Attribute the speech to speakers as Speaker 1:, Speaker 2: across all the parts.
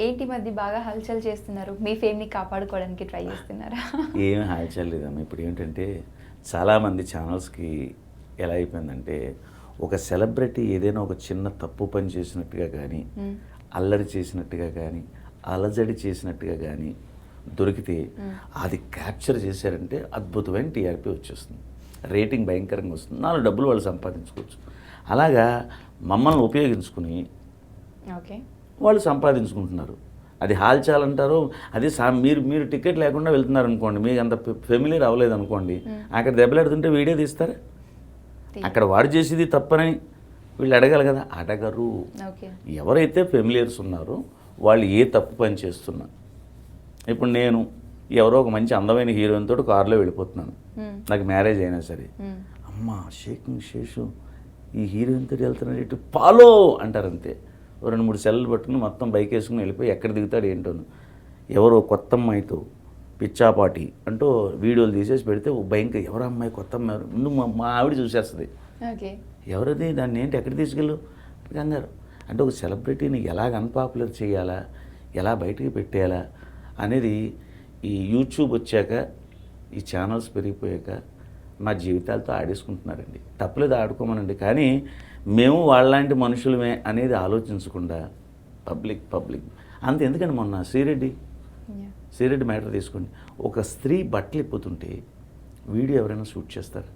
Speaker 1: ఏంటి మధ్య బాగా హల్చల్ చేస్తున్నారు? మీ ఫేమ్‌ని కాపాడుకోవడానికి ట్రై చేస్తున్నారా?
Speaker 2: ఏమి హాల్చల్ లేదమ్మా. ఇప్పుడు ఏంటంటే చాలామంది ఛానల్స్కి ఎలా అయిపోయిందంటే ఒక సెలబ్రిటీ ఏదైనా ఒక చిన్న తప్పు పని చేసినట్టుగా కానీ, అల్లరి చేసినట్టుగా కానీ, అలజడి చేసినట్టుగా కానీ దొరికితే అది క్యాప్చర్ చేశారంటే అద్భుతమైన టీఆర్పీ వచ్చేస్తుంది, రేటింగ్ భయంకరంగా వస్తుంది, 4 డబ్బులు వాళ్ళు సంపాదించుకోవచ్చు. అలాగా మమ్మల్ని ఉపయోగించుకుని
Speaker 1: ఓకే.
Speaker 2: వాళ్ళు సంపాదించుకుంటున్నారు. అది హాల్చాల్ అంటారు. అది మీరు టికెట్ లేకుండా వెళ్తున్నారు అనుకోండి, మీకు అంత ఫెమిలియర్ అవ్వలేదు అనుకోండి, అక్కడ దెబ్బలాడుతుంటే వీడియో తీస్తారా? అక్కడ వాడు చేసేది తప్పని వీళ్ళు అడగాలి కదా, అడగరు. ఎవరైతే ఫెమిలియర్స్ ఉన్నారో వాళ్ళు ఏ తప్పు పని చేస్తున్నా, ఇప్పుడు నేను ఎవరో ఒక మంచి అందమైన హీరోయిన్ తోటి కారులో వెళ్ళిపోతున్నాను, నాకు మ్యారేజ్ అయినా సరే, అమ్మ శేషు ఈ హీరోయిన్ తోటి వెళ్తున్నాడు ఇటు ఫాలో అంటారు అంతే. 2-3 సెల్లు పట్టుకుని మొత్తం బైక్ వేసుకుని వెళ్ళిపోయి ఎక్కడ దిగుతాడు ఏంటోను. ఎవరో కొత్త అమ్మాయితో పిచ్చాపాటి అంటూ వీడియోలు తీసేసి పెడితే భయంకర, ఎవరు అమ్మాయి కొత్త అమ్మాయి ముందు మా ఆవిడ చూసేస్తుంది, ఎవరిది దాన్ని ఏంటి ఎక్కడ తీసుకెళ్ళు కంగారు. అంటే ఒక సెలబ్రిటీని ఎలాగ అన్పాపులర్ చేయాలా, ఎలా బయటికి పెట్టేయాలా అనేది ఈ యూట్యూబ్ వచ్చాక, ఈ ఛానల్స్ పెరిగిపోయాక మా జీవితాలతో ఆడేసుకుంటున్నారండి. తప్పలేదు, ఆడుకోమనండి, కానీ మేము వాళ్ళలాంటి మనుషులమే అనేది ఆలోచించకుండా పబ్లిక్ అంత. ఎందుకంటే మొన్న శ్రీరెడ్డి మ్యాటర్ తీసుకోండి. ఒక స్త్రీ బట్టలు ఇప్పుతుంటే వీడియో ఎవరైనా షూట్ చేస్తారు?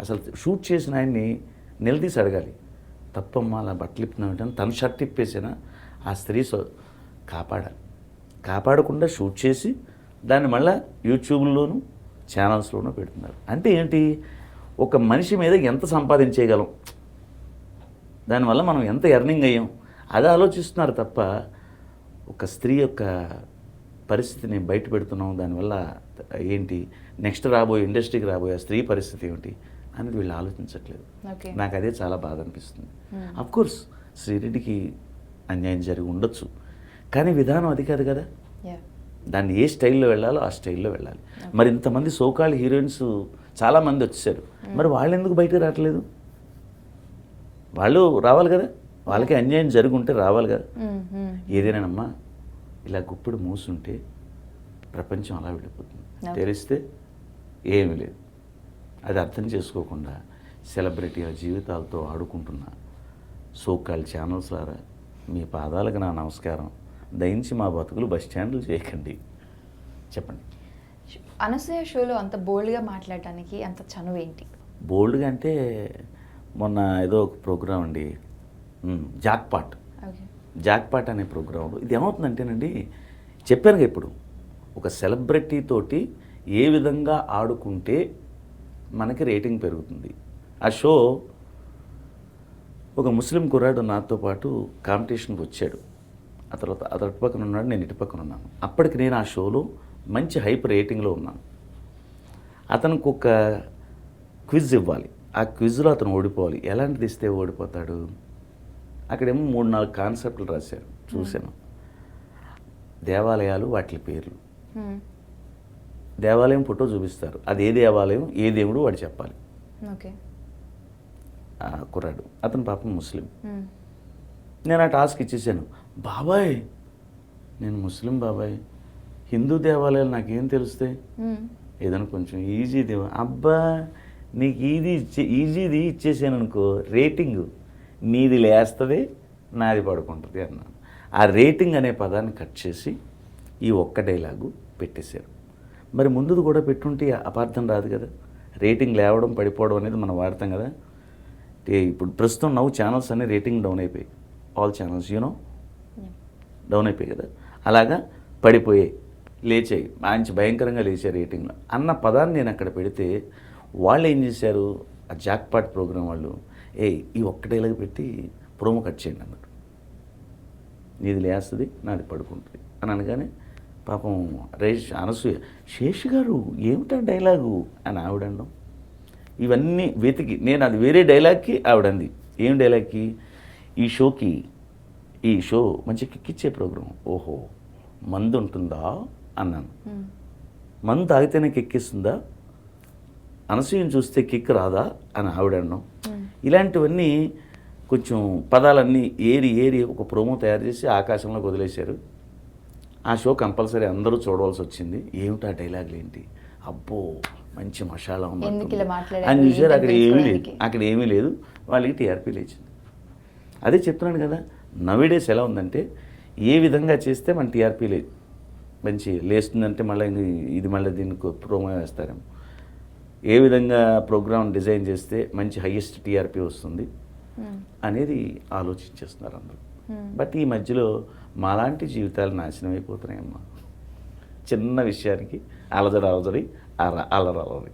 Speaker 2: అసలు షూట్ చేసిన ఆయన్ని నిలదీసి అడగాలి, తప్పమ్మా అలా బట్టలు ఇప్పుతున్నామంటే తన షర్ట్ ఇప్పేసినా ఆ స్త్రీ కాపాడకుండా షూట్ చేసి దాన్ని మళ్ళీ యూట్యూబ్లోనూ ఛానల్స్లోనూ పెడుతున్నారు. అంటే ఏంటి, ఒక మనిషి మీద ఎంత సంపాదించేయగలం, దానివల్ల మనం ఎంత ఎర్నింగ్ అయ్యాం అది ఆలోచిస్తున్నారు తప్ప ఒక స్త్రీ యొక్క పరిస్థితిని బయట పెడుతున్నాం, దానివల్ల ఏంటి నెక్స్ట్ ఇండస్ట్రీకి రాబోయే స్త్రీ పరిస్థితి ఏమిటి అనేది వీళ్ళు ఆలోచించట్లేదు. నాకు అదే చాలా బాధ అనిపిస్తుంది. అఫ్కోర్స్ శ్రీరెడ్డికి అన్యాయం జరిగి ఉండొచ్చు, కానీ విధానం అది కాదు కదా. దాన్ని ఏ స్టైల్లో వెళ్ళాలో ఆ స్టైల్లో వెళ్ళాలి. మరి ఇంతమంది సోకాల్ హీరోయిన్స్ చాలామంది వచ్చేసారు, మరి వాళ్ళు ఎందుకు బయటకు రావట్లేదు? వాళ్ళు రావాలి కదా, వాళ్ళకి అన్యాయం జరిగి ఉంటే రావాలి కదా. ఏదేనానమ్మా, ఇలా గుప్పుడు మూసుంటే ప్రపంచం అలా వెళ్ళిపోతుంది, తెలిస్తే ఏమీ లేదు. అది అర్థం చేసుకోకుండా సెలబ్రిటీల జీవితాలతో ఆడుకుంటున్న సోకాల్ ఛానల్స్ లారా మీ పాదాలకు నా నమస్కారం. దయించి మా బతుకులు బస్ స్టాండ్లు చేయకండి. చెప్పండి.
Speaker 1: అనసూయ షోలో అంత బోల్డ్గా మాట్లాడటానికి అంత చనువు ఏంటి?
Speaker 2: బోల్డ్గా అంటే మొన్న ఏదో ఒక ప్రోగ్రాం అండి, జాక్పాట్ అనే ప్రోగ్రాం. ఇది ఏమవుతుందంటేనండి, చెప్పాను ఇప్పుడు ఒక సెలబ్రిటీ తోటి ఏ విధంగా ఆడుకుంటే మనకి రేటింగ్ పెరుగుతుంది. ఆ షో ఒక ముస్లిం కుర్రాడు నాతో పాటు కాంపిటీషన్కి వచ్చాడు. ఆ తర్వాత అతడి పక్కన ఉన్నాడు, నేను ఇటు పక్కన ఉన్నాను. అప్పటికి నేను ఆ షోలో మంచి హైప్ రేటింగ్లో ఉన్నాను. అతనికి ఒక క్విజ్ ఇవ్వాలి, ఆ క్విజ్లో అతను ఓడిపోవాలి. ఎలాంటిది ఇస్తే ఓడిపోతాడు? అక్కడేమో 3-4 కాన్సెప్ట్లు రాశారు, చూశాను. దేవాలయాలు, వాటి పేర్లు, దేవాలయం ఫోటో చూపిస్తారు, అది ఏ దేవాలయం ఏ దేవుడు వాడు చెప్పాలి. కుర్రాడు అతను పాపం ముస్లిం. నేను ఆ టాస్క్ ఇచ్చేసాను. బాబాయ్ నేను ముస్లిం బాబాయ్, హిందూ దేవాలయాలు నాకేం తెలుస్తాయి, ఏదైనా కొంచెం ఈజీ అబ్బా నీకు ఈజీది ఇచ్చేసాను అనుకో, రేటింగ్ నీది లేస్తుంది నాది పడుకుంటుంది అన్నాను. ఆ రేటింగ్ అనే పదాన్ని కట్ చేసి ఈ ఒక్క డైలాగు పెట్టేశారు. మరి ముందుది కూడా పెట్టుంటే అపార్థం రాదు కదా. రేటింగ్ లేవడం పడిపోవడం అనేది మనం వాడతాం కదా. ఇప్పుడు ప్రస్తుతం నవ్వు ఛానల్స్ అనే రేటింగ్ డౌన్ అయిపోయాయి, ఆల్ ఛానల్స్ డౌన్ అయిపోయాయి కదా. అలాగా పడిపోయాయి, లేచాయి, మంచి భయంకరంగా లేచాయి రేటింగ్లో అన్న పదాన్ని నేను అక్కడ పెడితే వాళ్ళు ఏం చేశారు, ఆ జాక్పాట్ ప్రోగ్రాం వాళ్ళు, ఈ ఒక్క డైలాగ్ పెట్టి ప్రోమో కట్ చేయండి అన్నారు. నీది లేస్తుంది నాది పడుకుంటుంది అని అనగానే పాపం అనసూయ, శేషు గారు ఏమిటా డైలాగు అని ఆవిడండం. ఇవన్నీ వెతికి నేను అది వేరే డైలాగ్కి ఆవిడంది. ఏం డైలాగ్కి? ఈ షో మంచి కిక్కిచ్చే ప్రోగ్రాం. ఓహో మందు ఉంటుందా అన్నాను. మందు తాగితేనే కిక్కిస్తుందా, అనసూయని చూస్తే కిక్ రాదా అని ఆవిడన్నాం. ఇలాంటివన్నీ కొంచెం పదాలన్నీ ఏరి ఒక ప్రోమో తయారు చేసి ఆకాశంలోకి వదిలేశారు. ఆ షో కంపల్సరీ అందరూ చూడవలసి వచ్చింది. ఏమిటి ఆ డైలాగులు ఏంటి, అబ్బో మంచి మసాలా
Speaker 1: ఎందుకు ఇలా మాట్లాడారు,
Speaker 2: అని చూసారు. అక్కడ
Speaker 1: ఏంటని
Speaker 2: ఏమీ లేదు,
Speaker 1: తెలుసుకోవడానికి.
Speaker 2: అక్కడ ఏమీ లేదు. వాళ్ళకి టీఆర్పీ లేచింది. అదే చెప్తున్నాను కదా, నవిడేస్ ఎలా ఉందంటే ఏ విధంగా చేస్తే మన టీఆర్పీ లేదు మంచి లేస్తుందంటే మళ్ళీ ఇది మళ్ళీ దీనికి ప్రోమో వేస్తారేమో, ఏ విధంగా ప్రోగ్రామ్ డిజైన్ చేస్తే మంచి హయ్యెస్ట్ టీఆర్పీ వస్తుంది అనేది ఆలోచించేస్తున్నారు అందరూ. బట్ ఈ మధ్యలో మాలాంటి జీవితాలు నాశనం అయిపోతున్నాయమ్మా. చిన్న విషయానికి అలజడి అలజడి అలరలరి.